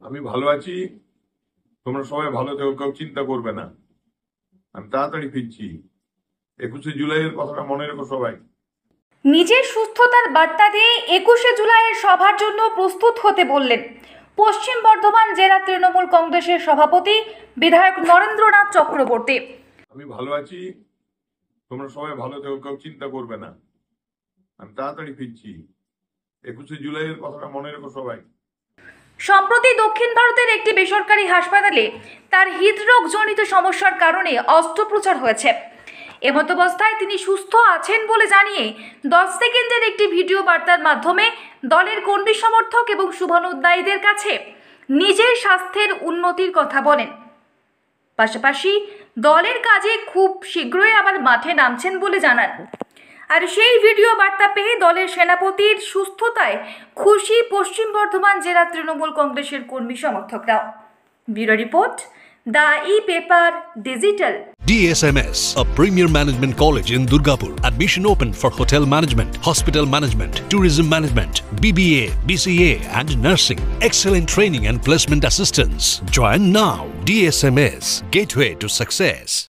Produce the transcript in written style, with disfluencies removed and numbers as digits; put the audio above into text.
আমি ভালো আছি। তোমরা সবাই ভালো থেকো, কেউ চিন্তা করবে না। আমি তাড়াতাড়ি ফিরছি। 21শে জুলাইয়ের কথাটা মনে রেখো সবাই। নিজের সুস্থতার বার্তা দিয়ে 21শে জুলাইয়ের সভার জন্য প্রস্তুত হতে বললেন পশ্চিম বর্ধমান জেলা তৃণমূল কংগ্রেসের সভাপতি বিধায়ক নরেন্দ্রনাথ চক্রবর্তী। আমি ভালো আছি। তোমরা সবাই ভালো থেকো, কেউ চিন্তা করবে না। আমি তাড়াতাড়ি ফিরছি। 21শে জুলাইয়ের কথাটা মনে রেখো সবাই। সম্প্রতি দক্ষিণ ভারতের একটি বেসরকারি হাসপাতালে তার হৃদরোগজনিত সমস্যার কারণে অস্ত্রোপচার হয়েছে। এমতাবস্থায় তিনি সুস্থ আছেন বলে জানিয়ে 10 সেকেন্ডের একটি ভিডিও বার্তার মাধ্যমে দলের কর্মী সমর্থক এবং শুভানুধ্যায়ীদের কাছে নিজের স্বাস্থ্যের উন্নতির কথা বলেন। পাশাপাশি দলের কাজে খুব শীঘ্রই আবার মাঠে নামছেন বলে জানান। আর সেই ভিডিও বার্তা পেয়ে দলের সেনাপতির সুস্থতায় খুশি পশ্চিম বর্ধমান জেলা তৃণমূল কংগ্রেসের কর্মী সমর্থকরা। Bureau report, the e-paper digital. DSMS, a premier management college in Durgapur. Admission open for hotel management, hospital management, tourism management, BBA, BCA and nursing. Excellent training and placement assistance. Join now. DSMS, gateway to success.